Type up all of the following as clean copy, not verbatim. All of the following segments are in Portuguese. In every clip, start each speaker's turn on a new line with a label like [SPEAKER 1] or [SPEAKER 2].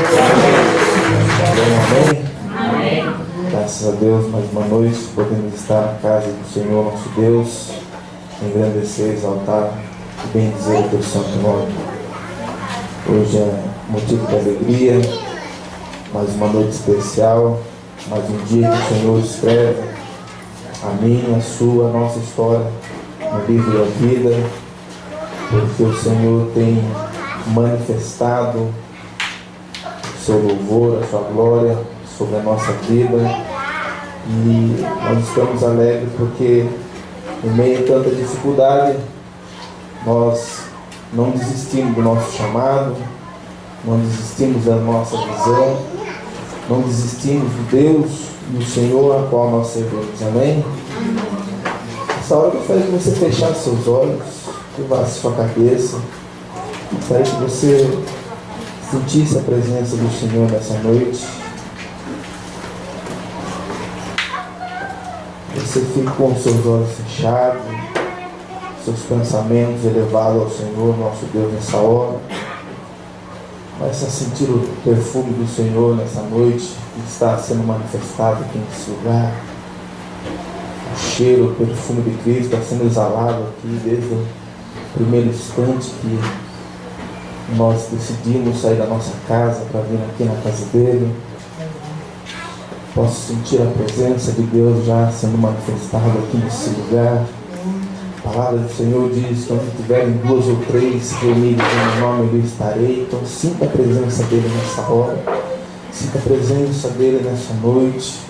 [SPEAKER 1] Amém? Amém. Graças a Deus, mais uma noite podemos estar na casa do Senhor nosso Deus, engrandecer, exaltar e bendizer o teu santo nome. Hoje é motivo de alegria, mais uma noite especial, mais um dia que o Senhor escreve a minha, a sua, a nossa história no livro da vida, porque o Senhor tem manifestado o seu louvor, a sua glória sobre a nossa vida, e nós estamos alegres porque em meio a tanta dificuldade nós não desistimos do nosso chamado, não desistimos da nossa visão, não desistimos do Deus e do Senhor a qual nós servimos. Amém? Essa hora eu gostaria que você fechasse seus olhos, curvasse sua cabeça. Gostaria que você sentisse a presença do Senhor nessa noite. Você fique com os seus olhos fechados, seus pensamentos elevados ao Senhor, nosso Deus, nessa hora. Comece a sentir o perfume do Senhor nessa noite, que está sendo manifestado aqui nesse lugar. O cheiro, o perfume de Cristo está sendo exalado aqui desde o primeiro instante que nós decidimos sair da nossa casa para vir aqui na casa dele. Posso sentir a presença de Deus já sendo manifestada aqui nesse lugar. A palavra do Senhor diz que onde tiverem 2 ou 3 reunidos em meu nome, eu estarei. Então sinta a presença dele nessa hora, sinta a presença dele nessa noite.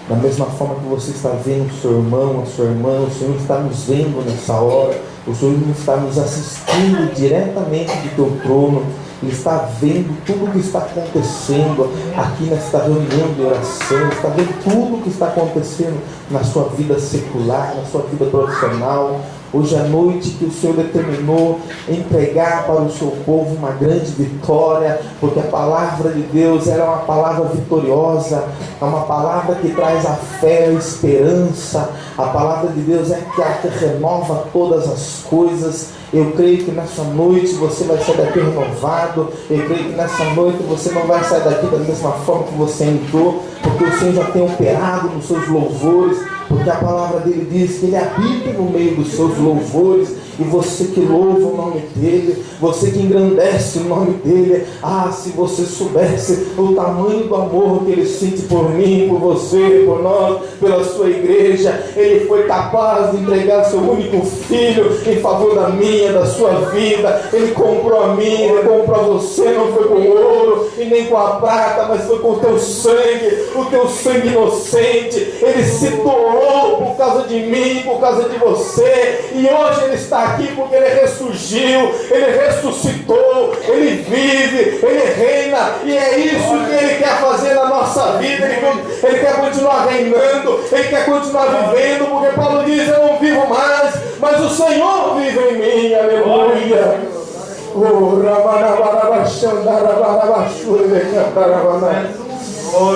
[SPEAKER 1] Da mesma forma que você está vendo o seu irmão, a sua irmã, o Senhor está nos vendo nessa hora. O Senhor está nos assistindo diretamente do teu trono. Ele está vendo tudo o que está acontecendo aqui nesta reunião de oração. Está vendo tudo o que está acontecendo na sua vida secular, na sua vida profissional. Hoje à noite que o Senhor determinou entregar para o seu povo uma grande vitória, porque a palavra de Deus era uma palavra vitoriosa, é uma palavra que traz a fé, a esperança. A palavra de Deus é que renova todas as coisas. Eu creio que nessa noite você vai sair daqui renovado. Eu creio que nessa noite você não vai sair daqui da mesma forma que você entrou, porque o Senhor já tem operado nos seus louvores, porque a palavra dele diz que ele habita no meio dos seus louvores. E você que louva o nome dele, você que engrandece o nome dele, se você soubesse o tamanho do amor que ele sente por mim, por você, por nós, pela sua igreja. Ele foi capaz de entregar seu único filho em favor da minha, da sua vida. Ele comprou a mim, ele comprou a você, não foi com ouro e nem com a prata, mas foi com o teu sangue inocente. Ele se doou por causa de mim, por causa de você, e hoje ele está aqui porque ele ressurgiu, ele ressuscitou, ele vive, ele reina, e é isso que ele quer fazer na nossa vida. Ele quer continuar reinando, ele quer continuar vivendo, porque Paulo diz: eu não vivo mais, mas o Senhor vive em mim. Aleluia.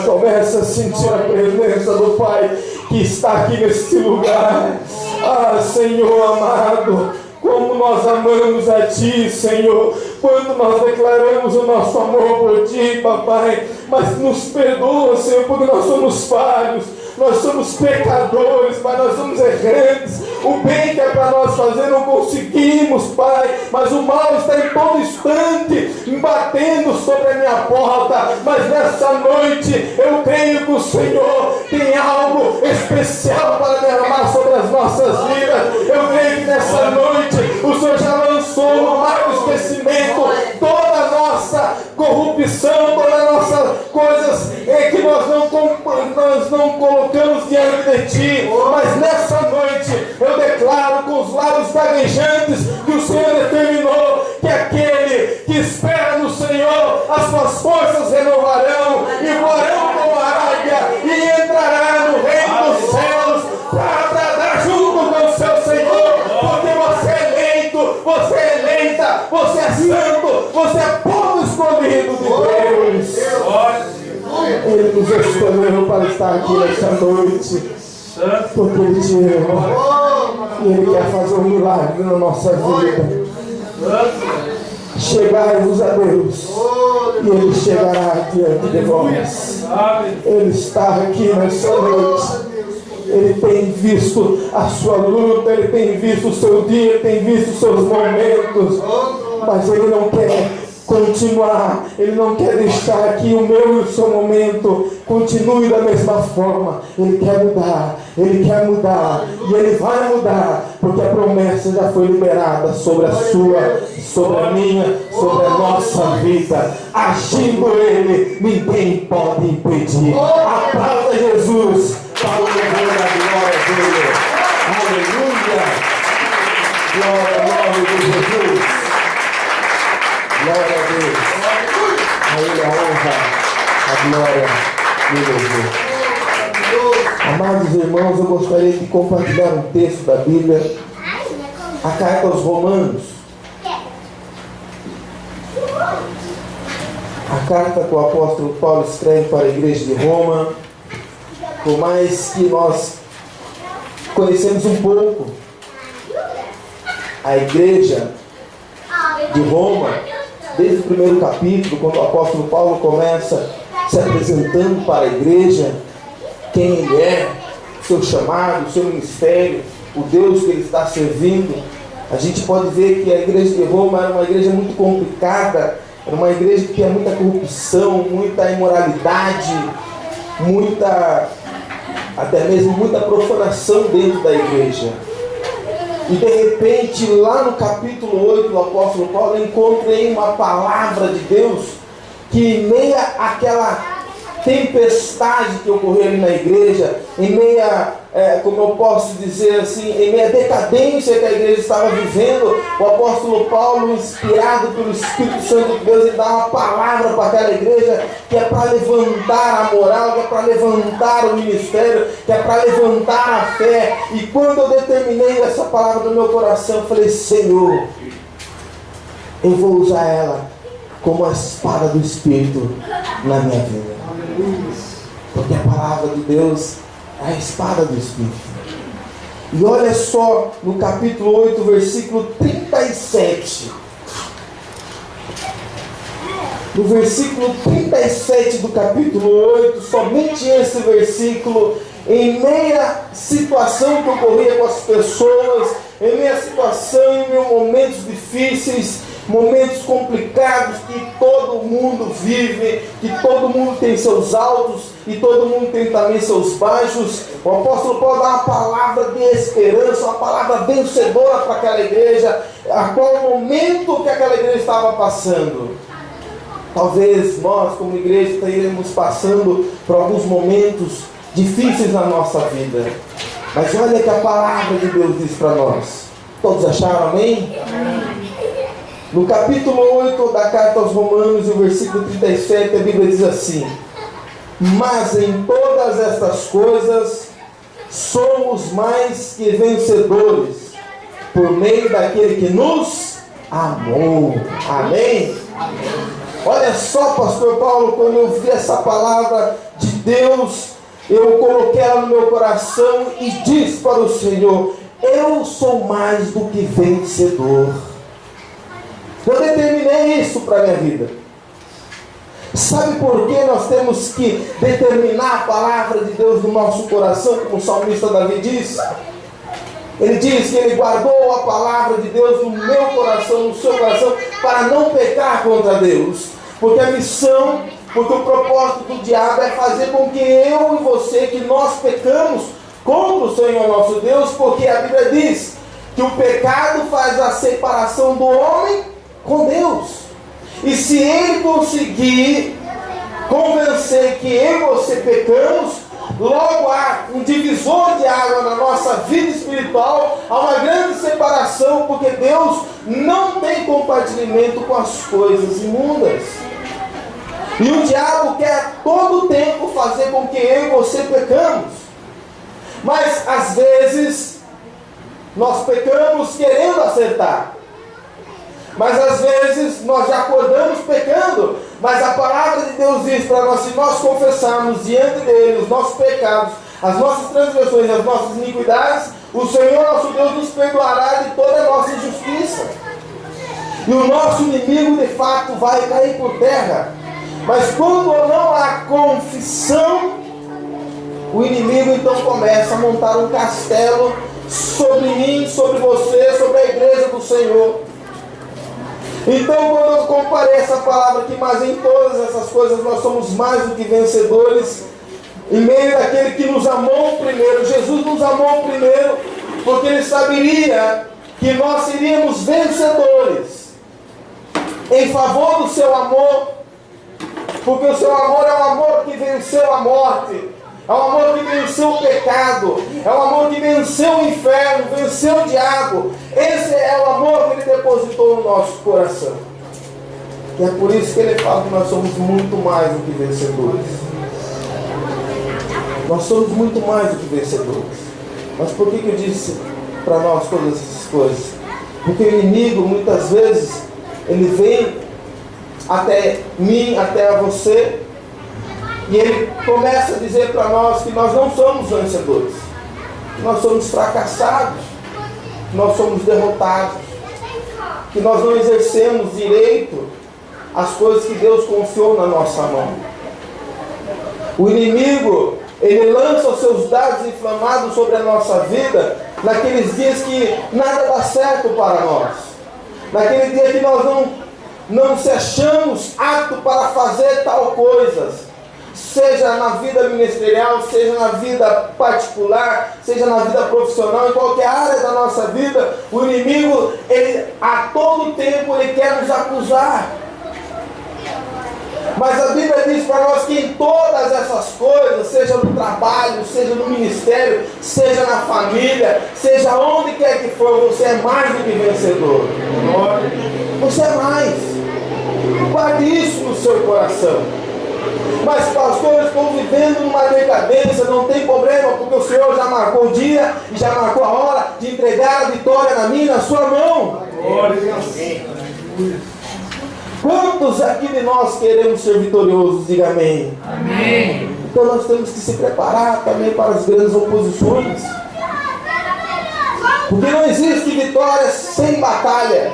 [SPEAKER 1] Começa a sentir a presença do Pai que está aqui neste lugar. Senhor amado, como nós amamos a Ti, Senhor, quando nós declaramos o nosso amor por Ti, Papai. Mas nos perdoa, Senhor, porque nós somos falhos, nós somos pecadores, Pai, nós somos errantes. O bem que é para nós fazer não conseguimos, Pai, mas o mal está em todo instante batendo sobre a minha porta. Mas nessa noite eu creio que o Senhor tem algo especial para derramar sobre as nossas vidas. Eu creio que nessa noite o Senhor já lançou no mar do esquecimento toda a nossa corrupção, todas as nossas coisas que nós não colocamos diante de Ti. Mas nessa noite eu declaro com os lábios gaguejantes que o Senhor determinou que aquele que espera no Senhor, as suas forças renovarão e voarão como a águia e entrará no reino dos céus para dar junto com o seu Senhor, porque você é eleito, você é eleita, você é santo, você é povo escolhido de Deus. Ele nos escolheu para estar aqui nessa noite, porque Ele te ama e Ele quer fazer um milagre na nossa vida. Chegai-vos a Deus E Ele chegará diante de vós. Ele está aqui nessa noite. Ele tem visto a sua luta, Ele tem visto o seu dia, Ele tem visto os seus momentos. Mas Ele não quer continuar, Ele não quer deixar que o meu e o seu momento continue da mesma forma. Ele quer mudar e Ele vai mudar, porque a promessa já foi liberada sobre a sua, sobre a minha, sobre a nossa vida. Agindo Ele, ninguém pode impedir. Aplauda Jesus para o louvor da glória dele. Aleluia! Glória ao nome de Jesus. Glória a Deus. A Ele a honra, a glória e o louvor. Amados irmãos, eu gostaria de compartilhar um texto da Bíblia, a carta aos Romanos. A carta que o apóstolo Paulo escreve para a igreja de Roma. Por mais que nós conhecemos um pouco a igreja de Roma, desde o primeiro capítulo, quando o apóstolo Paulo começa se apresentando para a igreja, quem ele é, seu chamado, seu ministério, o Deus que ele está servindo, a gente pode ver que a igreja de Roma era uma igreja muito complicada, era uma igreja que tinha muita corrupção, muita imoralidade, até mesmo muita profanação dentro da igreja. E de repente, lá no capítulo 8 do apóstolo Paulo, encontrei uma palavra de Deus que, em meio àquela tempestade que ocorreu ali na igreja, em meio como eu posso dizer assim, em meio à decadência que a igreja estava vivendo, o apóstolo Paulo, inspirado pelo Espírito Santo de Deus, ele dá uma palavra para aquela igreja que é para levantar a moral, que é para levantar o ministério, que é para levantar a fé. E quando eu determinei essa palavra no meu coração, eu falei: Senhor, eu vou usar ela como a espada do Espírito na minha vida. Porque a palavra de Deus é a espada do Espírito. E olha só, no capítulo 8, versículo 37. No versículo 37 do capítulo 8, somente esse versículo, em meia situação que ocorria com as pessoas, em meia situação, em meio a momentos difíceis, momentos complicados que todo mundo vive, que todo mundo tem seus altos e todo mundo tem também seus baixos, o apóstolo Paulo dá uma palavra de esperança, uma palavra vencedora para aquela igreja, a qual o momento que aquela igreja estava passando. Talvez nós, como igreja, estaremos passando por alguns momentos difíceis na nossa vida, mas olha que a palavra de Deus diz para nós. Todos acharam, amém? No capítulo 8 da carta aos Romanos, o versículo 37, a Bíblia diz assim: mas em todas estas coisas somos mais que vencedores, por meio daquele que nos amou. Amém? Olha só, pastor Paulo, quando eu vi essa palavra de Deus, eu coloquei ela no meu coração e disse para o Senhor: eu sou mais do que vencedor. Eu determinei isso para a minha vida. Sabe por que nós temos que determinar a palavra de Deus no nosso coração, como o salmista Davi diz? Ele diz que ele guardou a palavra de Deus no meu coração, no seu coração, para não pecar contra Deus. Porque a missão, porque o propósito do diabo é fazer com que eu e você, que nós pecamos contra o Senhor nosso Deus, porque a Bíblia diz que o pecado faz a separação do homem com Deus. E se ele conseguir convencer que eu e você pecamos, logo há um divisor de água na nossa vida espiritual, há uma grande separação, porque Deus não tem compartilhamento com as coisas imundas. E o diabo quer a todo tempo fazer com que eu e você pecamos. Mas às vezes nós pecamos querendo acertar. Mas às vezes nós já acordamos pecando, mas a palavra de Deus diz para nós: se nós confessarmos diante dele os nossos pecados, as nossas transgressões, as nossas iniquidades, o Senhor nosso Deus nos perdoará de toda a nossa injustiça. E o nosso inimigo de fato vai cair por terra. Mas quando não há confissão, o inimigo então começa a montar um castelo sobre mim, sobre você, sobre a igreja do Senhor. Então, quando eu comparei essa palavra aqui, mas em todas essas coisas nós somos mais do que vencedores, em meio daquele que nos amou primeiro. Jesus nos amou primeiro, porque Ele saberia que nós seríamos vencedores em favor do seu amor, porque o seu amor é um amor que venceu a morte, é um amor que venceu o pecado, é um amor que venceu o inferno, venceu o diabo. Esse é o amor que Ele depositou no nosso coração. E é por isso que Ele fala que nós somos muito mais do que vencedores. Nós somos muito mais do que vencedores. Mas por que eu disse para nós todas essas coisas? Porque o inimigo, muitas vezes, ele vem até mim, até a você, e ele começa a dizer para nós que nós não somos vencedores, que nós somos fracassados, que nós somos derrotados, que nós não exercemos direito as coisas que Deus confiou na nossa mão. O inimigo, ele lança os seus dardos inflamados sobre a nossa vida naqueles dias que nada dá certo para nós, naquele dia que nós não se achamos aptos para fazer tal coisa, seja na vida ministerial, seja na vida particular, seja na vida profissional, em qualquer área da nossa vida. O inimigo, ele, a todo tempo, ele quer nos acusar. Mas a Bíblia diz para nós que em todas essas coisas, seja no trabalho, seja no ministério, seja na família, seja onde quer que for, você é mais do que vencedor. Você é mais. Guarde isso no seu coração. Mas pastor, eu estou vivendo numa decadência, não tem problema, porque o Senhor já marcou o dia e já marcou a hora de entregar a vitória na minha e na sua mão. Quantos aqui de nós queremos ser vitoriosos? Diga amém.
[SPEAKER 2] Amém.
[SPEAKER 1] Então nós temos que se preparar também para as grandes oposições. Porque não existe vitória sem batalha.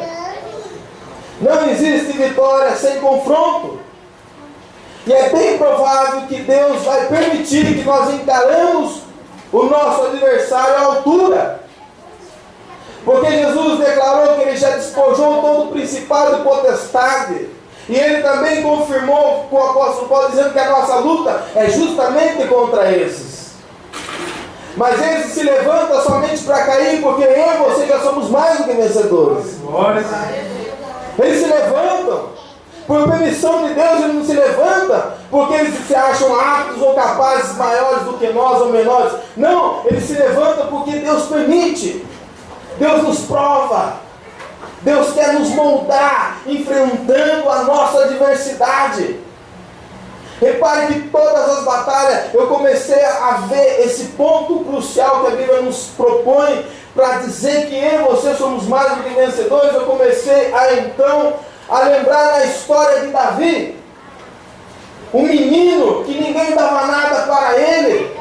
[SPEAKER 1] Não existe vitória sem confronto. E é bem provável que Deus vai permitir que nós encaramos o nosso adversário à altura. Porque Jesus declarou que Ele já despojou todo o principado e potestade. E Ele também confirmou com o apóstolo Paulo, dizendo que a nossa luta é justamente contra esses. Mas esses se levantam somente para cair, porque eu e você já somos mais do que vencedores. Eles se levantam por permissão de Deus, eles não se levantam porque eles se acham aptos ou capazes, maiores do que nós ou menores. Não, eles se levantam porque Deus permite. Deus nos prova. Deus quer nos moldar, enfrentando a nossa adversidade. Repare que todas as batalhas, eu comecei a ver esse ponto crucial que a Bíblia nos propõe para dizer que eu e você somos mais do que vencedores. Eu comecei a lembrar da história de Davi, um menino que ninguém dava nada para ele,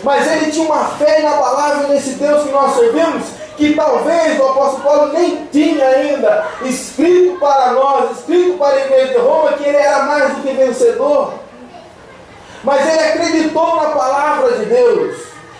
[SPEAKER 1] mas ele tinha uma fé inabalável nesse Deus que nós servimos, que talvez o apóstolo Paulo nem tinha ainda escrito para nós, escrito para a igreja de Roma, que ele era mais do que vencedor. Mas ele acreditou na palavra de Deus,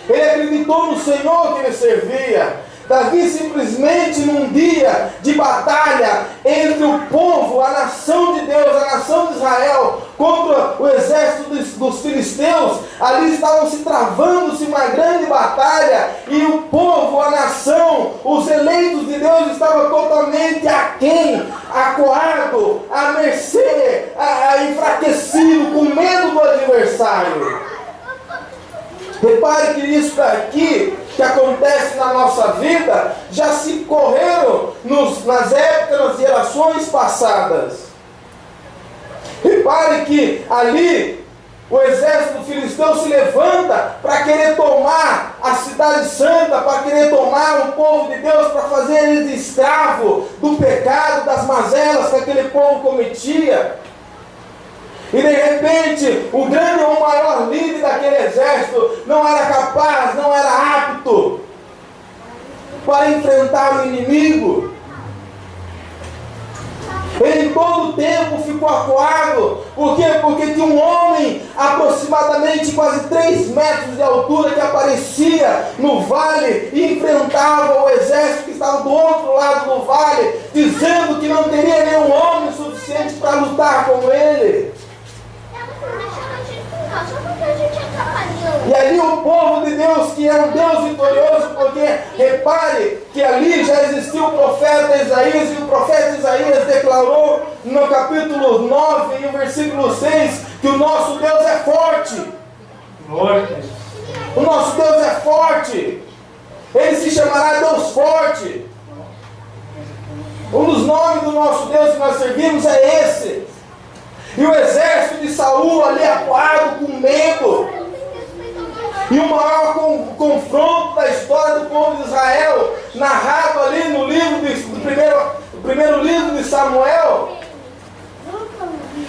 [SPEAKER 1] ele acreditou no Senhor que ele servia. Davi simplesmente num dia de batalha entre o povo, a nação de Deus, a nação de Israel, contra o exército dos filisteus, ali estavam se travando-se uma grande batalha, e o povo, a nação, os eleitos de Deus estavam totalmente aquém, acuado, à mercê, enfraquecido, com medo do adversário. Repare que isso daqui que acontece na nossa vida já se correram nas épocas, nas gerações passadas. Repare que ali o exército filisteu se levanta para querer tomar a cidade santa, para querer tomar o povo de Deus, para fazer eles escravo do pecado, das mazelas que aquele povo cometia. E de repente, o grande ou maior líder daquele exército não era capaz, não era apto para enfrentar o inimigo. Ele em todo o tempo ficou acuado. Por quê? Porque tinha um homem aproximadamente quase 3 metros de altura que aparecia no vale e enfrentava o exército que estava do outro lado do vale, dizendo que não teria nenhum homem suficiente para lutar com ele. E ali o povo de Deus, que é um Deus vitorioso, porque repare que ali já existiu o profeta Isaías, e o profeta Isaías declarou no capítulo 9 e o versículo 6 que o nosso Deus é forte. O nosso Deus é forte. Ele se chamará Deus forte. Um dos nomes do nosso Deus que nós servimos é esse. E o exército de Saul ali acuado, com medo. E o maior confronto da história do povo de Israel, narrado ali no livro do primeiro livro de Samuel.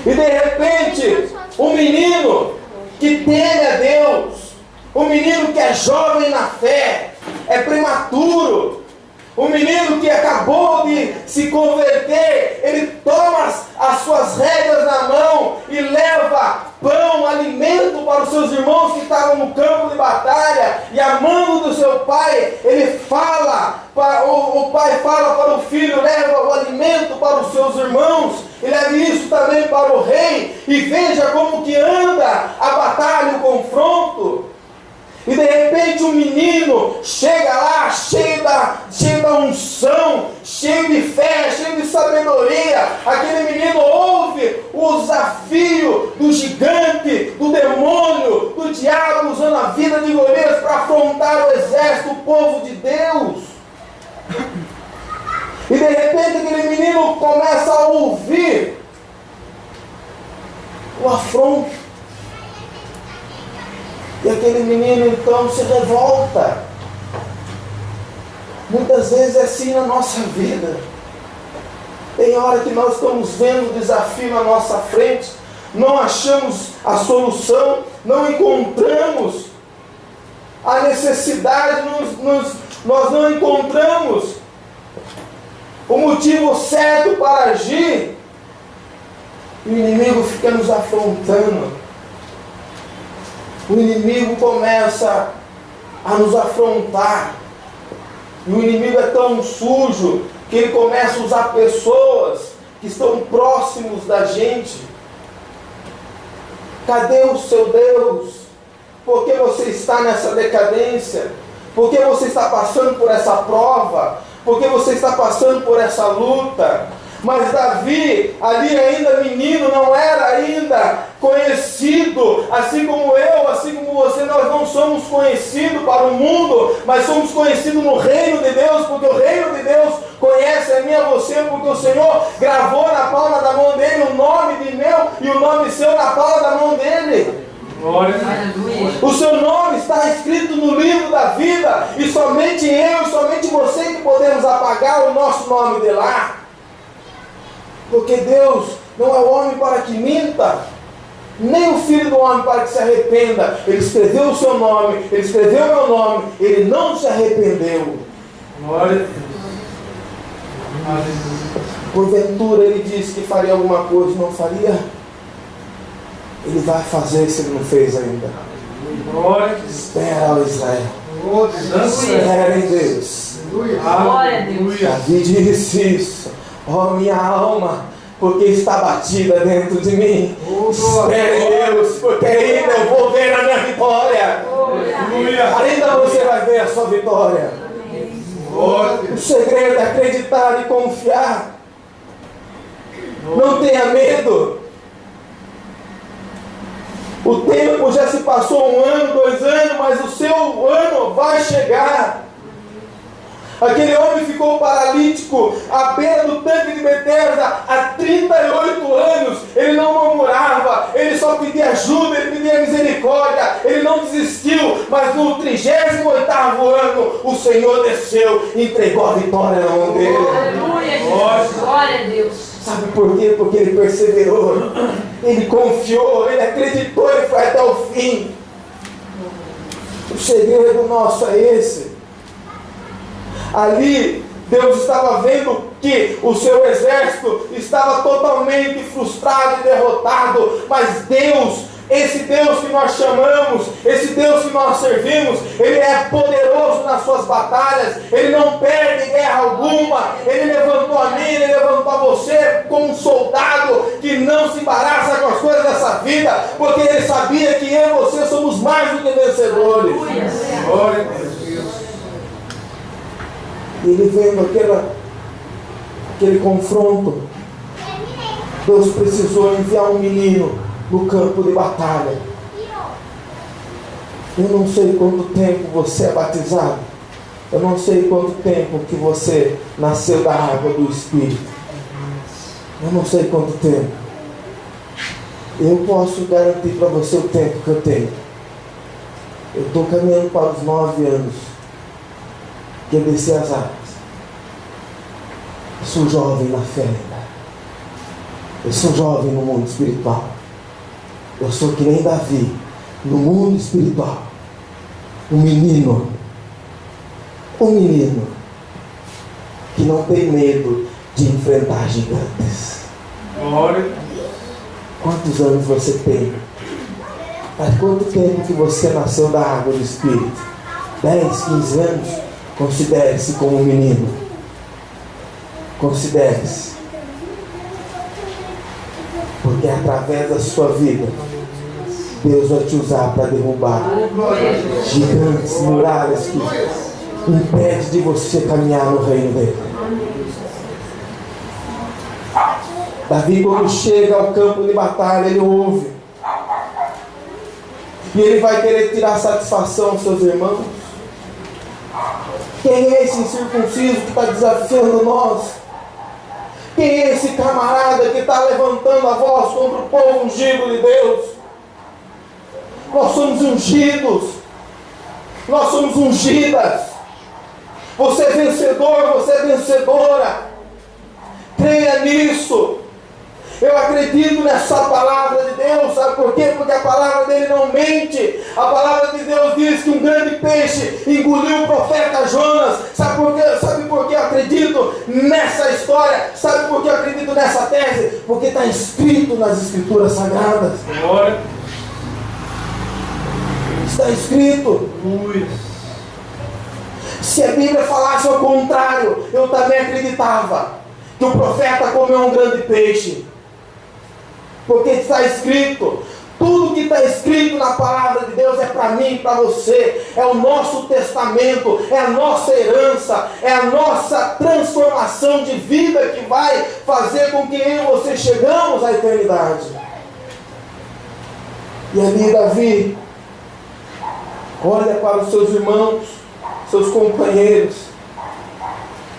[SPEAKER 1] E de repente, um menino que teme a Deus, um menino que é jovem na fé, é prematuro, um menino que acabou de se converter, ele toma as suas rédeas na mão e leva pão, alimento para os seus irmãos que estavam no campo de batalha, e a mão do seu pai, ele fala, o pai fala para o filho, leva o alimento para os seus irmãos, e leve isso também para o rei, e veja como que anda a batalha, o confronto. E de repente um menino chega lá cheio da unção, cheio de fé, cheio de sabedoria. Aquele menino ouve o desafio do gigante, do demônio, do diabo, usando a vida de Golias para afrontar o exército, o povo de Deus. E de repente aquele menino começa a ouvir o afronto. E aquele menino então se revolta. Muitas vezes é assim na nossa vida. Tem hora que nós estamos vendo o desafio na nossa frente, não achamos a solução, não encontramos a necessidade, nós não encontramos o motivo certo para agir. E o inimigo fica nos afrontando. O inimigo começa a nos afrontar. E o inimigo é tão sujo que ele começa a usar pessoas que estão próximos da gente. Cadê o seu Deus? Por que você está nessa decadência? Por que você está passando por essa prova? Por que você está passando por essa luta? Mas Davi, ali ainda menino, não era ainda conhecido, assim como eu, assim como você. Nós não somos conhecidos para o mundo, mas somos conhecidos no reino de Deus, porque o reino de Deus conhece a mim e a você, porque o Senhor gravou na palma da mão dele o nome de meu e o nome seu na palma da mão dele. O seu nome está escrito no livro da vida, e somente eu e somente você que podemos apagar o nosso nome de lá. Porque Deus não é o homem para que minta, nem o filho do homem para que se arrependa. Ele escreveu o seu nome, ele escreveu o meu nome, ele não se arrependeu. Glória a Deus. Porventura ele disse que faria alguma coisa e não faria. Ele vai fazer se ele não fez ainda. Glória. Espera, ó Israel. Espera em Deus.
[SPEAKER 2] Glória a Deus.
[SPEAKER 1] Davi disse isso. Ó minha alma, porque está batida dentro de mim. Espere em Deus, porque ainda eu vou ver a minha vitória. Ainda você vai ver a sua vitória. O segredo é acreditar e confiar. Não tenha medo. O tempo já se passou 1 ano, 2 anos, mas o seu ano vai chegar. Aquele homem ficou paralítico à beira do tanque de Betesda há 38 anos. Ele não murmurava, ele só pedia ajuda, ele pedia misericórdia, ele não desistiu. Mas no 38º ano, o Senhor desceu e entregou a vitória na mão dele.
[SPEAKER 2] Aleluia, glória a Deus.
[SPEAKER 1] Sabe por quê? Porque ele perseverou, ele confiou, ele acreditou, ele foi até o fim. O segredo nosso é esse. Ali, Deus estava vendo que o seu exército estava totalmente frustrado e derrotado, mas Deus, esse Deus que nós chamamos, esse Deus que nós servimos, Ele é poderoso nas suas batalhas, Ele não perde guerra alguma. Ele levantou a mim, Ele levantou a você como um soldado que não se embaraça com as coisas dessa vida, porque Ele sabia que eu e você somos mais do que vencedores. Glória a Deus. Ele vendo aquele confronto, Deus precisou enviar um menino no campo de batalha. Eu não sei quanto tempo você é batizado, eu não sei quanto tempo que você nasceu da água do Espírito, eu não sei quanto tempo. Eu posso garantir para você o tempo que eu tenho. Eu estou caminhando para os 9 anos que eu desci as águas. Eu sou jovem na fé ainda. Eu sou jovem no mundo espiritual. Eu sou que nem Davi no mundo espiritual. Um menino que não tem medo de enfrentar gigantes. Glória. Quantos anos você tem? Faz quanto tempo que você nasceu da água do Espírito? 10, 15 anos? Considere-se como um menino. Considere-se. Porque através da sua vida, Deus vai te usar para derrubar gigantes, muralhas que impedem de você caminhar no reino dele. Davi, quando chega ao campo de batalha, ele ouve. E ele vai querer tirar satisfação aos seus irmãos. Quem é esse incircunciso que está desafiando nós? Quem é esse camarada que está levantando a voz contra o povo ungido de Deus? Nós somos ungidos. Nós somos ungidas. Você é vencedor, você é vencedora. Creia nisso. Eu acredito nessa palavra de Deus. Sabe por quê? Porque a palavra dele não mente. A palavra de Deus diz que um grande peixe engoliu o profeta Jonas. Sabe por quê? Sabe por que eu acredito nessa história? Sabe por que eu acredito nessa tese? Porque está escrito nas Escrituras Sagradas. Glória. Está escrito. Se a Bíblia falasse ao contrário, eu também acreditava que o profeta comeu um grande peixe. Porque está escrito. Tudo que está escrito na palavra de Deus é para mim e para você. É o nosso testamento, é a nossa herança, é a nossa transformação de vida que vai fazer com que eu e você chegamos à eternidade. E ali Davi olha para os seus irmãos, seus companheiros,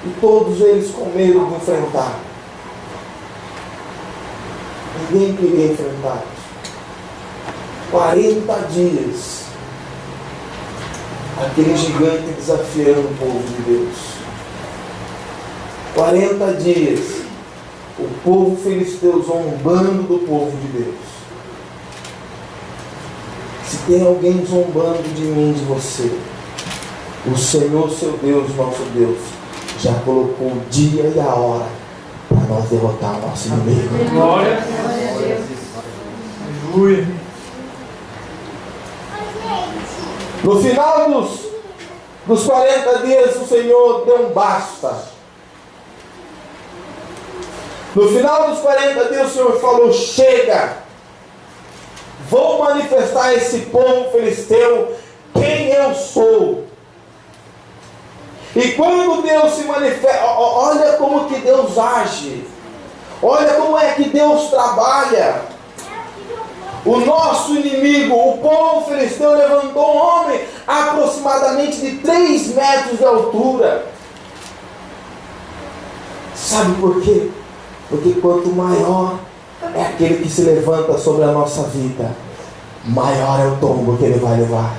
[SPEAKER 1] e todos eles com medo de enfrentar. Ninguém queria enfrentar. 40 dias, aquele gigante desafiando o povo de Deus. 40 dias, o povo filisteu zombando do povo de Deus. Se tem alguém zombando de mim, de você, o Senhor, seu Deus, nosso Deus, já colocou o dia e a hora para nós derrotar o nosso inimigo. Glória a Deus. Aleluia. No final dos 40 dias, o Senhor deu um basta. No final dos 40 dias, o Senhor falou: chega, vou manifestar a esse povo filisteu quem eu sou. E quando Deus se manifesta, olha como que Deus age, olha como é que Deus trabalha. O nosso inimigo, o povo filisteu, levantou um homem aproximadamente de 3 metros de altura. Sabe por quê? Porque quanto maior é aquele que se levanta sobre a nossa vida, maior é o tombo que ele vai levar.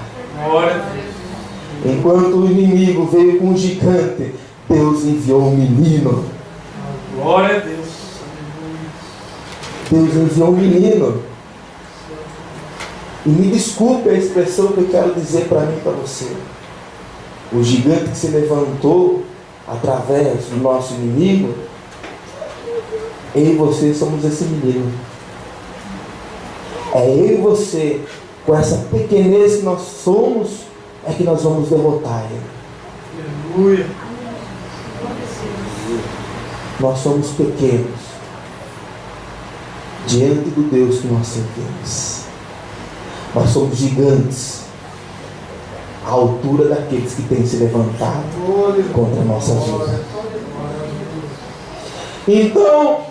[SPEAKER 1] Enquanto o inimigo veio com um gigante, Deus enviou um menino. Glória a Deus. Deus enviou um menino. E me desculpe a expressão que eu quero dizer para mim e para você. O gigante que se levantou através do nosso inimigo Eu e você somos esse menino. É eu e você, com essa pequenez que nós somos, é que nós vamos derrotar ele.
[SPEAKER 3] Aleluia.
[SPEAKER 1] Nós somos pequenos diante do Deus que nós servimos. Nós somos gigantes à altura daqueles que têm se levantado contra a nossa vida. Então,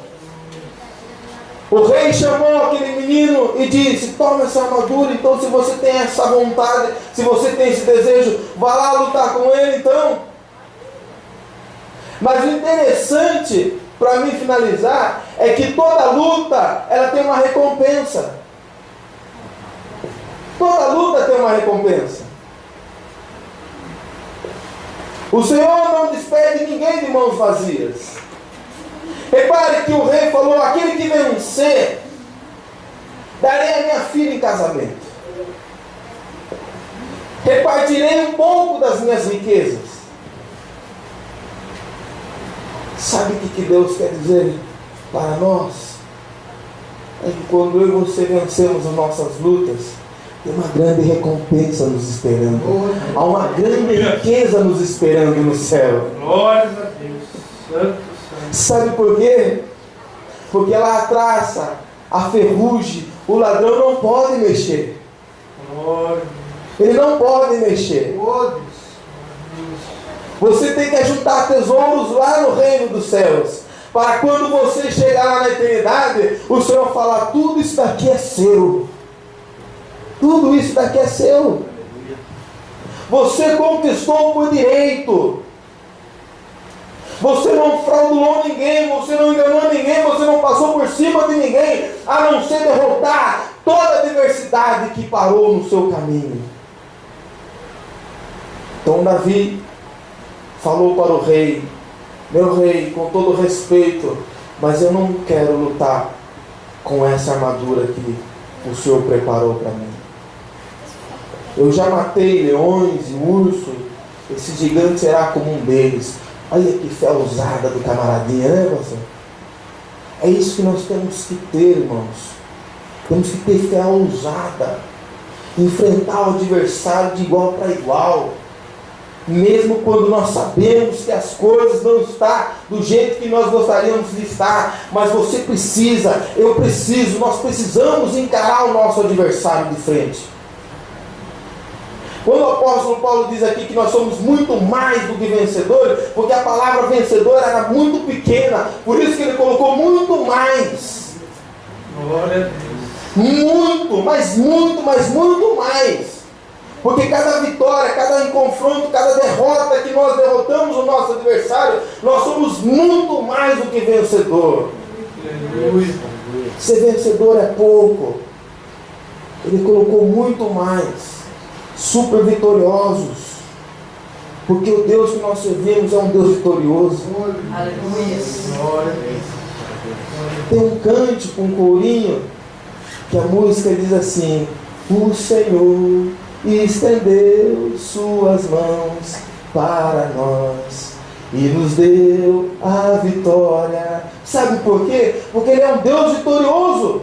[SPEAKER 1] o rei chamou aquele menino e disse: toma essa armadura. Então, se você tem essa vontade, se você tem esse desejo, vá lá lutar com ele então. Mas o interessante, para mim finalizar, é que toda luta, ela tem uma recompensa. Toda luta tem uma recompensa. O Senhor não despede ninguém de mãos vazias. Repare que o rei falou: aquele que vencer, darei a minha filha em casamento. Repartirei um pouco das minhas riquezas. Sabe o que Deus quer dizer para nós? É que quando eu e você vencemos as nossas lutas, tem uma grande recompensa nos esperando. Há uma grande riqueza nos esperando no céu.
[SPEAKER 3] Glória a Deus. Santo.
[SPEAKER 1] Sabe por quê? Porque lá a traça, a ferrugem, o ladrão não pode mexer.
[SPEAKER 3] Glória.
[SPEAKER 1] Ele não pode mexer. Você tem que ajuntar tesouros lá no reino dos céus, para quando você chegar lá na eternidade, o Senhor falar: tudo isso daqui é seu. Tudo isso daqui é seu. Você conquistou por direito. Você não fraudulou ninguém, você não enganou ninguém, você não passou por cima de ninguém, a não ser derrotar toda a adversidade que parou no seu caminho. Então Davi falou para o rei: meu rei, com todo respeito, mas eu não quero lutar com essa armadura que o Senhor preparou para mim. Eu já matei leões e ursos, esse gigante será como um deles. Olha que fé ousada do camaradinha, né, você? É isso que nós temos que ter, irmãos. Temos que ter fé ousada. Enfrentar o adversário de igual para igual. Mesmo quando nós sabemos que as coisas não estão do jeito que nós gostaríamos de estar. Mas você precisa, eu preciso, nós precisamos encarar o nosso adversário de frente. Quando o apóstolo Paulo diz aqui que nós somos muito mais do que vencedores, porque a palavra vencedor era muito pequena, por isso que ele colocou muito mais.
[SPEAKER 3] Glória a Deus.
[SPEAKER 1] Muito, mas muito, mas muito mais. Porque cada vitória, cada confronto, cada derrota que nós derrotamos o nosso adversário, nós somos muito mais do que vencedor.
[SPEAKER 3] Aleluia.
[SPEAKER 1] Ser vencedor é pouco. Ele colocou muito mais. Super vitoriosos, porque o Deus que nós servimos é um Deus vitorioso.
[SPEAKER 2] Aleluia.
[SPEAKER 3] Glória a Deus.
[SPEAKER 1] Tem um cântico, um corinho, que a música diz assim: o Senhor estendeu suas mãos para nós e nos deu a vitória. Sabe por quê? Porque Ele é um Deus vitorioso.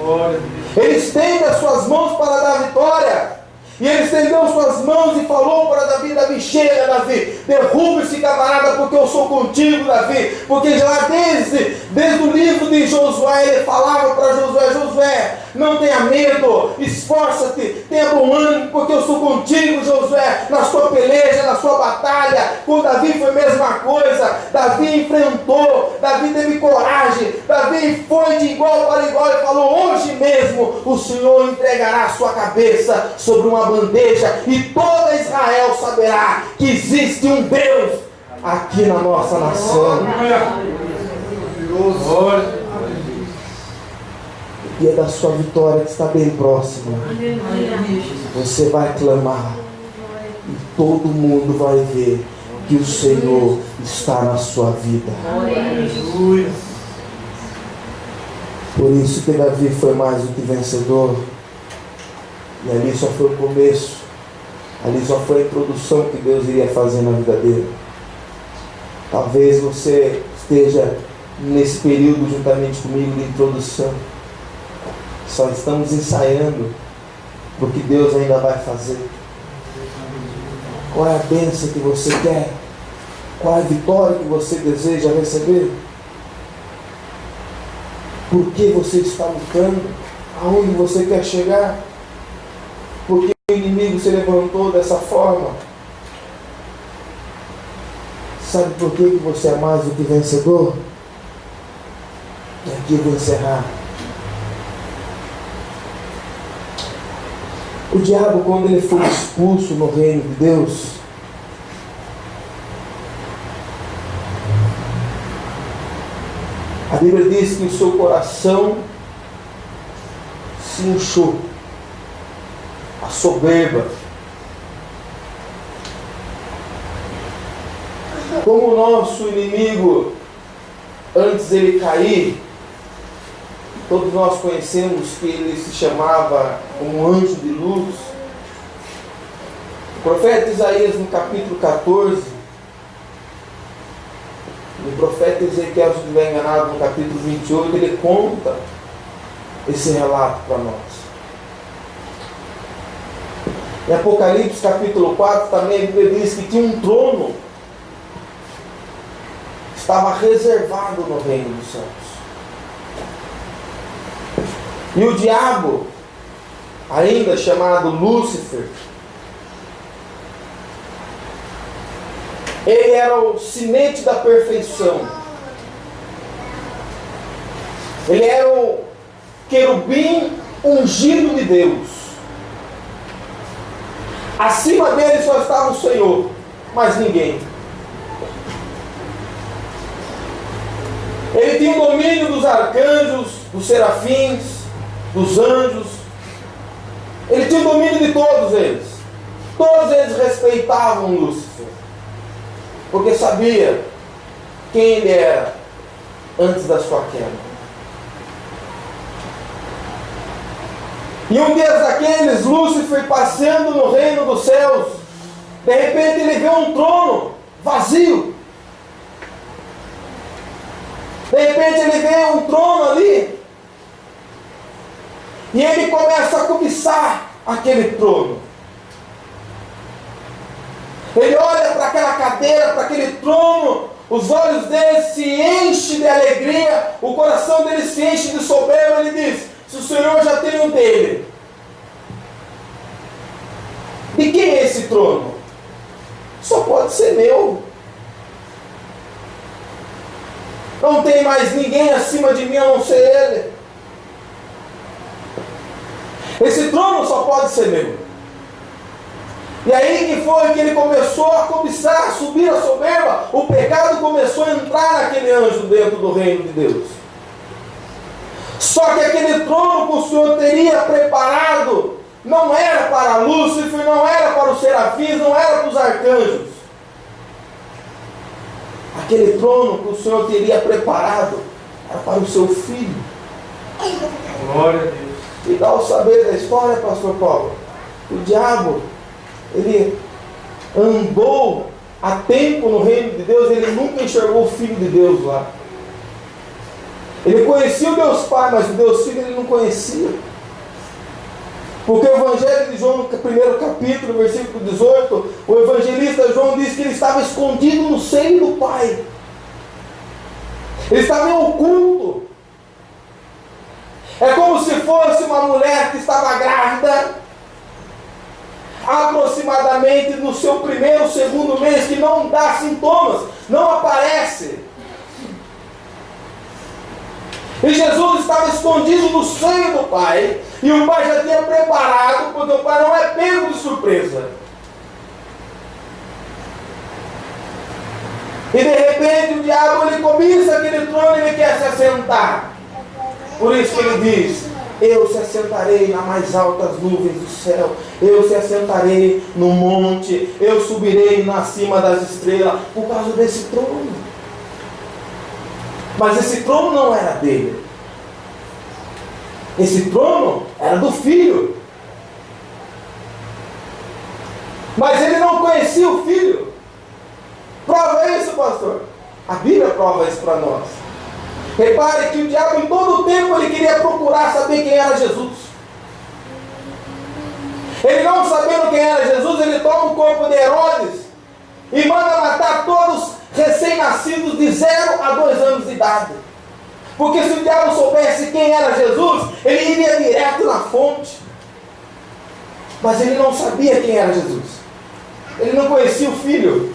[SPEAKER 3] Glória a Deus.
[SPEAKER 1] Ele estende as suas mãos para dar vitória. E ele estendeu suas mãos e falou para Davi: Davi, chega, Davi, derruba esse camarada, porque eu sou contigo, Davi. Porque já desde o livro de Josué, ele falava para Josué: Josué, não tenha medo, esforça-te, tenha bom ânimo, porque eu sou contigo, Josué, na sua peleja, na sua batalha. Com Davi foi a mesma coisa. Davi enfrentou, Davi teve coragem, Davi foi de igual para igual e falou: hoje mesmo o Senhor entregará a sua cabeça sobre uma bandeja e toda Israel saberá que existe um Deus aqui na nossa nação.
[SPEAKER 3] Glória.
[SPEAKER 1] O dia da sua vitória que está bem próximo. Você vai clamar e todo mundo vai ver que o Senhor está na sua vida.
[SPEAKER 3] Aleluia.
[SPEAKER 1] Por isso que Davi foi mais do que vencedor. E ali só foi o começo. Ali só foi a introdução que Deus iria fazer na vida dele. Talvez você esteja nesse período, juntamente comigo, de introdução. Só estamos ensaiando o que Deus ainda vai fazer. Qual é a bênção que você quer? Qual é a vitória que você deseja receber? Por que você está lutando? Aonde você quer chegar? Por que o inimigo se levantou dessa forma? Sabe por que você é mais do que vencedor? E aqui eu vou encerrar. O diabo, quando ele foi expulso no reino de Deus, a Bíblia diz que o seu coração se inchou, a soberba. Como o nosso inimigo, antes dele cair, todos nós conhecemos que ele se chamava como anjo de luz. O profeta Isaías, no capítulo 14, o profeta Ezequiel, se não estiver enganado, no capítulo 28, ele conta esse relato para nós. Em Apocalipse, capítulo 4, também a Bíblia diz que tinha um trono, estava reservado no reino dos céus. E o diabo, ainda chamado Lúcifer, ele era o sinete da perfeição. Ele era o querubim ungido de Deus. Acima dele só estava o Senhor, mais ninguém. Ele tinha o domínio dos arcanjos, dos serafins, dos anjos. Ele tinha o domínio de todos eles. Todos eles respeitavam Lúcifer, porque sabia quem ele era antes da sua queda. E um dia daqueles, Lúcifer passeando no reino dos céus, de repente ele vê um trono vazio. De repente ele vê um trono ali, e ele começa a cobiçar aquele trono. Ele olha para aquela cadeira, para aquele trono, os olhos dele se enchem de alegria, o coração dele se enche de soberba. Ele diz: se o Senhor já tem um dele, de quem é esse trono? Só pode ser meu. Não tem mais ninguém acima de mim a não ser ele. Esse trono só pode ser meu. E aí que foi que ele começou a cobiçar, a subir a soberba. O pecado começou a entrar naquele anjo dentro do reino de Deus. Só que aquele trono que o Senhor teria preparado não era para Lúcifer, não era para os serafins, não era para os arcanjos. Aquele trono que o Senhor teria preparado era para o seu filho.
[SPEAKER 3] Glória a Deus.
[SPEAKER 1] E dá o saber da história, pastor Paulo. O diabo, ele andou há tempo no reino de Deus, ele nunca enxergou o Filho de Deus lá. Ele conhecia o Deus Pai, mas o Deus Filho ele não conhecia. Porque o Evangelho de João, no primeiro capítulo, versículo 18, o evangelista João diz que ele estava escondido no seio do Pai. Ele estava em oculto. É como se fosse uma mulher que estava grávida, aproximadamente no seu primeiro, segundo mês, que não dá sintomas, não aparece. E Jesus estava escondido no seio do Pai, e o Pai já tinha preparado, porque o Pai não é pego de surpresa. E de repente o diabo ele cobiça aquele trono e ele quer se assentar. Por isso que ele diz: eu se assentarei nas mais altas nuvens do céu, eu se assentarei no monte, eu subirei acima das estrelas, por causa desse trono. Mas esse trono não era dele. Esse trono era do Filho. Mas ele não conhecia o Filho. Prova isso, pastor. A Bíblia prova isso para nós. Repare que o diabo em todo o tempo ele queria procurar saber quem era Jesus. Ele não sabendo quem era Jesus, ele toma o corpo de Herodes e manda matar todos recém-nascidos de 0 a 2 anos de idade. Porque se o diabo soubesse quem era Jesus, ele iria direto na fonte. Mas ele não sabia quem era Jesus. Ele não conhecia o filho.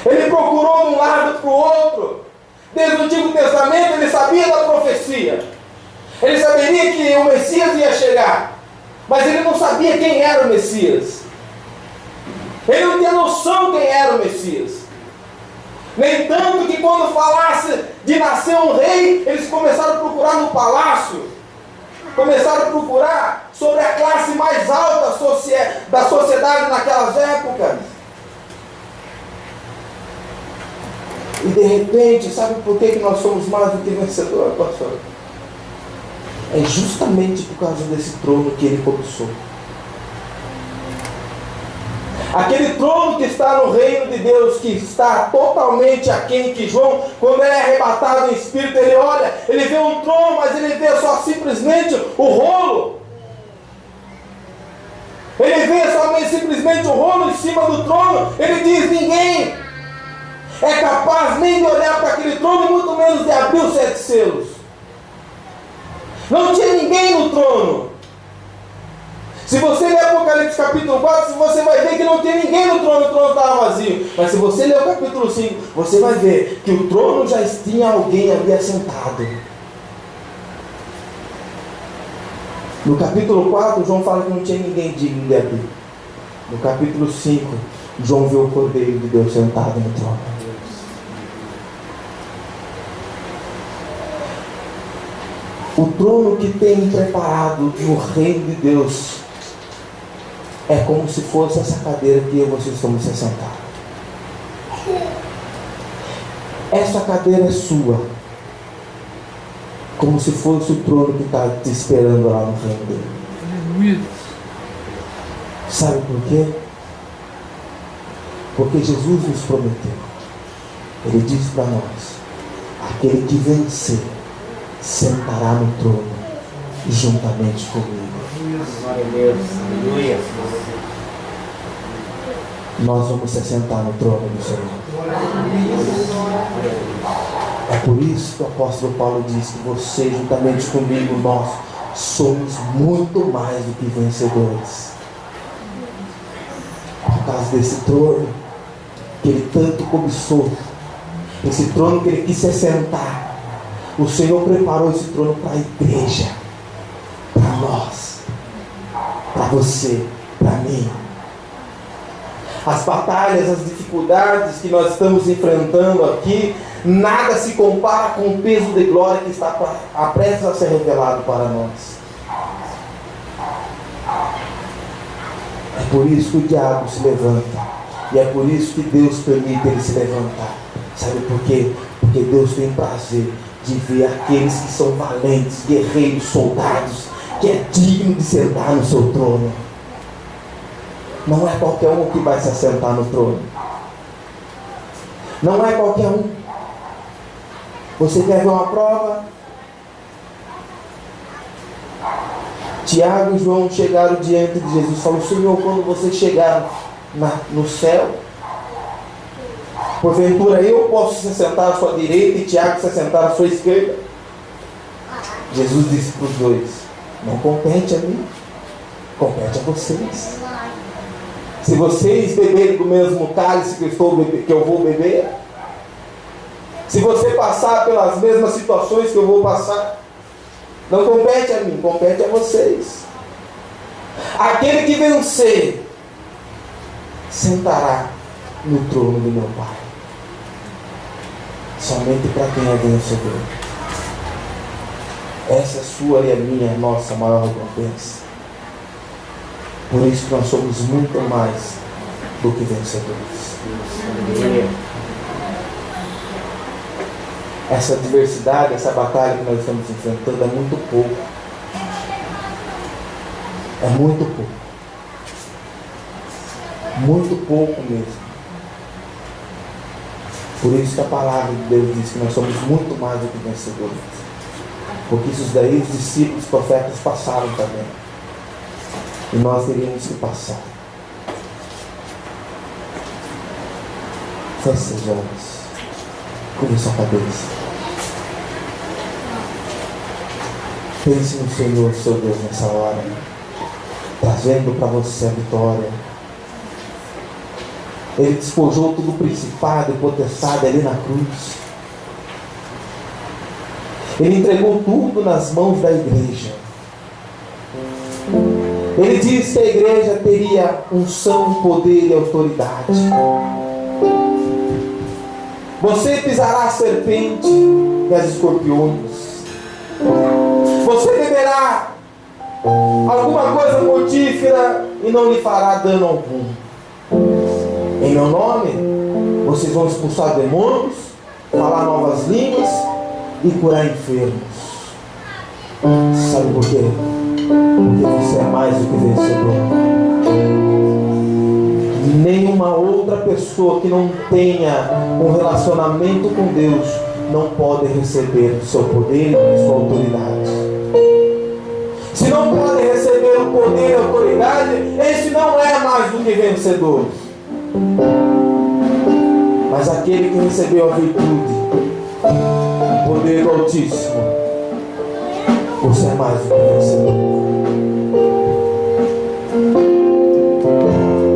[SPEAKER 1] Ele procurou de um lado para o outro. Desde o Antigo Testamento ele sabia da profecia. Ele saberia que o Messias ia chegar. Mas ele não sabia quem era o Messias. Ele não tinha noção quem era o Messias. Nem tanto que quando falasse de nascer um rei, eles começaram a procurar no palácio. Começaram a procurar sobre a classe mais alta da sociedade naquelas épocas. E de repente, sabe por que nós somos mais do que vencedores, pastor? É justamente por causa desse trono que ele cobiçou. Aquele trono que está no reino de Deus, que está totalmente aquém, que João, quando ele é arrebatado em espírito, ele olha, ele vê um trono, mas ele vê só simplesmente o rolo. Ele vê somente simplesmente o rolo em cima do trono. Ele diz: ninguém é capaz nem de olhar para aquele trono, e muito menos de abrir os 7 selos. Não tinha ninguém no trono. Se você ler Apocalipse capítulo 4, você vai ver que não tem ninguém no trono estava vazio. Mas se você ler o capítulo 5, você vai ver que o trono já tinha alguém ali assentado. No capítulo 4, João fala que não tinha ninguém digno de abrir. No capítulo 5, João vê o Cordeiro de Deus sentado no trono. O trono que tem preparado no reino de Deus é como se fosse essa cadeira que eu e vocês estamos sentados. Essa cadeira é sua, como se fosse o trono que está te esperando lá no reino dele. Sabe por quê? Porque Jesus nos prometeu. Ele disse para nós: aquele que vencer sentará no trono juntamente comigo.
[SPEAKER 3] Glória a Deus. Aleluia.
[SPEAKER 1] Nós vamos se sentar no trono do Senhor. É por isso que o apóstolo Paulo diz que você, juntamente comigo, nós somos muito mais do que vencedores. Por causa desse trono que ele tanto cobiçou, esse trono que ele quis se sentar, o Senhor preparou esse trono para a igreja, para nós, para você, para mim. As batalhas, as dificuldades que nós estamos enfrentando aqui, nada se compara com o peso de glória que está prestes a ser revelado para nós. É por isso que o diabo se levanta, e é por isso que Deus permite ele se levantar. Sabe por quê? Porque Deus tem prazer de ver aqueles que são valentes, guerreiros, soldados, que é digno de sentar no seu trono. Não é qualquer um que vai se assentar no trono. Não é qualquer um. Você quer ver uma prova? Tiago e João chegaram diante de Jesus e falaram: Senhor, quando você chegar no céu, porventura eu posso se sentar à sua direita e Tiago se sentar à sua esquerda? Jesus disse para os dois: não compete a mim, compete a vocês. Se vocês beberem do mesmo cálice que eu vou beber, se você passar pelas mesmas situações que eu vou passar, não compete a mim, compete a vocês. Aquele que vencer sentará no trono do meu Pai. Somente para quem é vencedor. Essa é a sua e a minha, a nossa maior recompensa. Por isso nós somos muito mais do que vencedores. Essa adversidade, essa batalha que nós estamos enfrentando é muito pouco. É muito pouco. Muito pouco mesmo. Por isso que a palavra de Deus diz que nós somos muito mais do que vencedores. Porque isso daí os discípulos, os profetas passaram também. E nós teríamos que passar. Feche seus olhos. Curva sua cabeça. Pense no Senhor, seu Deus, nessa hora. Trazendo para você a vitória. Ele despojou todo o principado e potestade ali na cruz. Ele entregou tudo nas mãos da igreja. Ele disse que a igreja teria unção, poder e autoridade. Você pisará a serpente e as escorpiões. Você beberá alguma coisa mortífera e não lhe fará dano algum. Em meu nome, vocês vão expulsar demônios, falar novas línguas e curar enfermos. Sabe por quê? Porque você é mais do que vencedor. Nenhuma outra pessoa que não tenha um relacionamento com Deus não pode receber o seu poder e sua autoridade. Se não pode receber o poder e a autoridade, esse não é mais do que vencedor. Mas aquele que recebeu a virtude, o poder do Altíssimo, você é mais do que vencedor.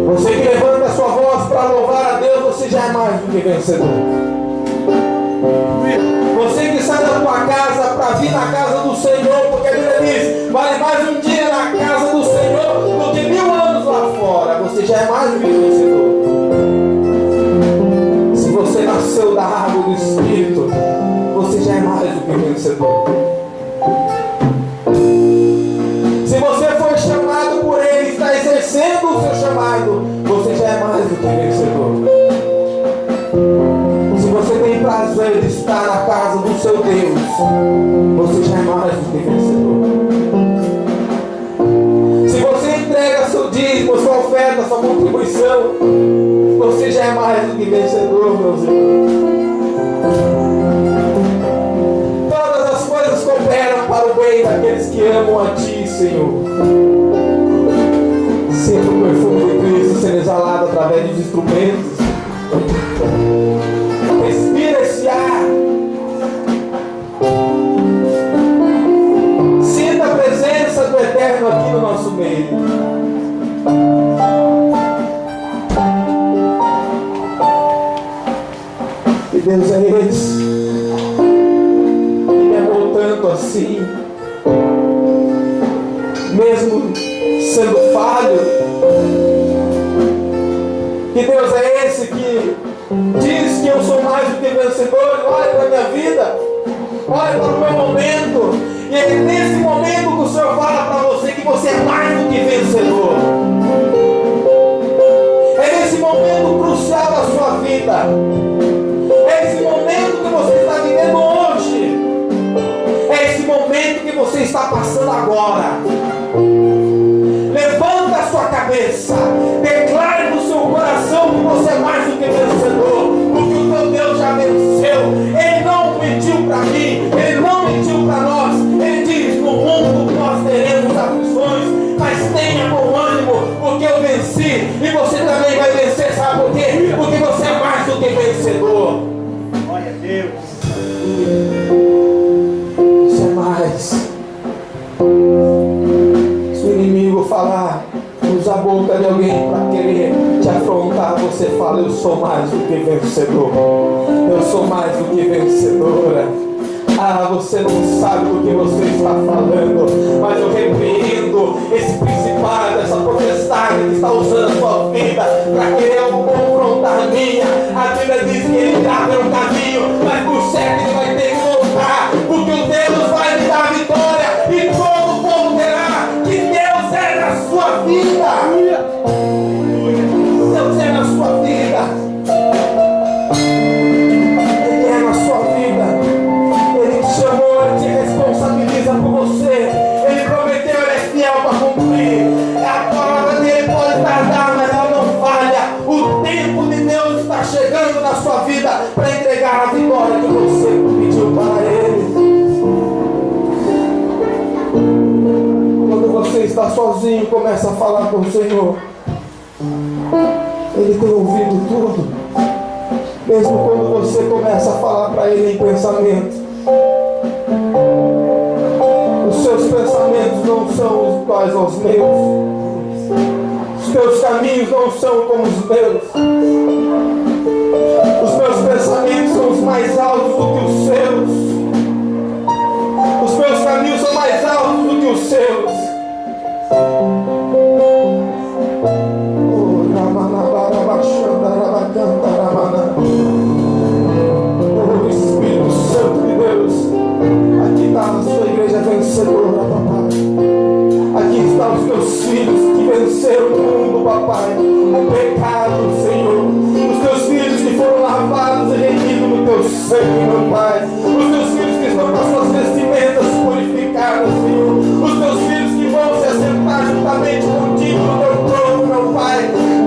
[SPEAKER 1] Você que levanta a sua voz para louvar a Deus, você já é mais do que vencedor. Você que sai da tua casa para vir na casa do Senhor, porque a Bíblia diz, vale mais um dia na casa do Senhor do que 1000 anos lá fora. Você já é mais do que vencedor. Se você nasceu da água do Espírito, você já é mais do que vencedor. Se você foi chamado por Ele, está exercendo o seu chamado, você já é mais do que vencedor. Se você tem prazer de estar na casa do seu Deus, você já é mais do que vencedor. Se você entrega seu dízimo, sua oferta, sua contribuição, você já é mais do que vencedor, meus irmãos. Todas as coisas cooperam para o bem daqueles que amam a Ti, Senhor. Sinta o perfume de Cristo sendo exalado através dos instrumentos. Respira esse ar. Sinta a presença do Eterno aqui no nosso meio. Que Deus é esse que me amou tanto assim, mesmo sendo falho. Que Deus é esse que diz que eu sou mais do que vencedor. Olha para a minha vida, olha para o meu momento, e é nesse momento que o Senhor fala para você que você é mais do que vencedor. É nesse momento crucial da sua vida, é esse momento que você está vivendo hoje, é esse momento que você está passando agora. Levanta a sua cabeça, declare no seu coração que você é mais do que vencedor, porque o teu Deus já venceu. Ele não mentiu para mim, Ele não mentiu para nós. Ele diz, no mundo nós teremos aflições, mas tenha bom ânimo, porque eu venci, e você também vai vencer. Sabe por quê? Porque você é mais do que vencedor.
[SPEAKER 3] Glória a Deus.
[SPEAKER 1] Você é mais. Se o inimigo falar, usa a boca de alguém para querer te afrontar, você fala, eu sou mais do que vencedor. Eu sou mais do que vencedora. Ah, você não sabe do que você está falando, mas eu repreendo esse principado, essa potestade que está usando a sua vida para querer confrontar a minha. A Bíblia diz que ele irá pelo caminho, mas por certo ele vai ter que voltar, porque o Deus vai lhe dar a vitória e todo o povo terá que Deus é na sua vida. Deus é na sua vida. Ele é na sua vida. Ele te chamou, Ele te responsabiliza por você. Ele prometeu, Ele é fiel para cumprir. A palavra dele pode tardar, mas ela não falha. O tempo de Deus está chegando na sua vida para está sozinho, começa a falar com o Senhor. Ele tem ouvido tudo. Mesmo quando você começa a falar para Ele em pensamento, os seus pensamentos não são iguais aos meus. Os teus caminhos não são como os meus. Os meus pensamentos são os mais altos do que os seus. Os meus caminhos são mais altos do que os seus. Oh, Espírito Santo de Deus, aqui está a sua igreja vencedora, papai. Aqui estão os teus filhos que venceram o mundo, papai, o pecado, Senhor. Os teus filhos que foram lavados e remidos no teu sangue, meu Pai. Os teus filhos que estão com as suas vestimentas purificadas, Senhor. Os teus filhos que vão se assentar juntamente contigo no teu trono, meu Pai.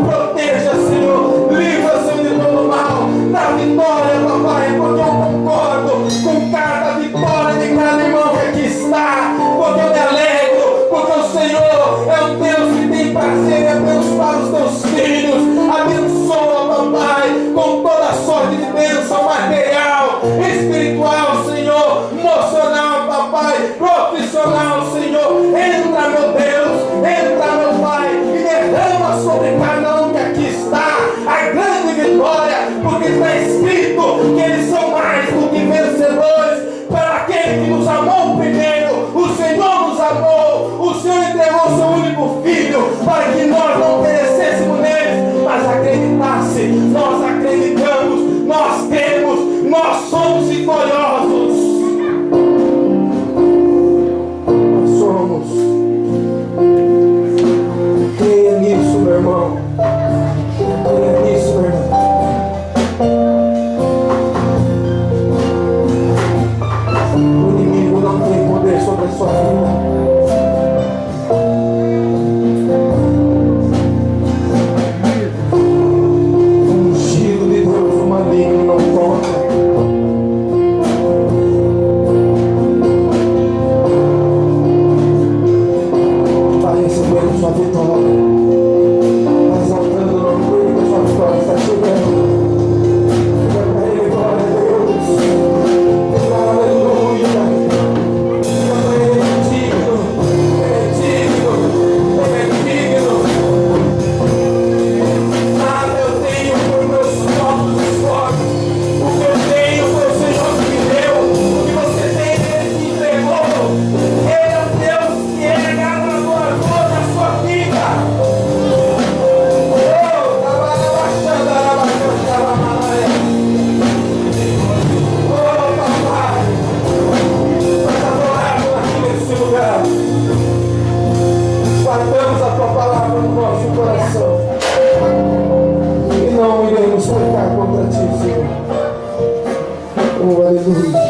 [SPEAKER 1] Proteja, Senhor. Livra, Senhor, de todo mal. Na vitória, papai, porque eu concordo com cada vitória de cada irmão que aqui está. Porque eu me alegro, porque o Senhor é o Deus que tem prazer em abençoar os teus filhos. Abençoa, papai, com toda sorte de bênção material, espiritual, Senhor, emocional, papai, profissional, Senhor. Entra, meu Deus, entra, meu Pai, e derrama sobre cada um que aqui está a grande vitória, porque está escrito que eles são mais do que vencedores para aquele que nos amou primeiro. O Senhor nos amou, o Senhor entregou o seu único filho para que nós não perecêssemos nele, mas acreditasse. Nós acreditamos, nós temos, nós somos vitoriosos. Nós somos. Creia nisso, meu irmão. Creia nisso, meu irmão. O inimigo não tem poder sobre a sua vida. O ungido de Deus, o maligno não toca. Vai recebendo sua vitória. Vai exaltando o nome dele, que a sua vitória está chegando. Diga para ele, glória a Deus. Aleluia. Diga para ele, ele é digno. Ele é digno. Ele é digno. Nada eu tenho por meus próprios esforços. O que eu tenho foi o Senhor que me deu. O que você tem, Ele te entregou. Ele é o Deus que é galardoador da sua vida. Guardamos a tua palavra no nosso coração e não iremos pecar contra ti, Senhor. Oh, aleluia.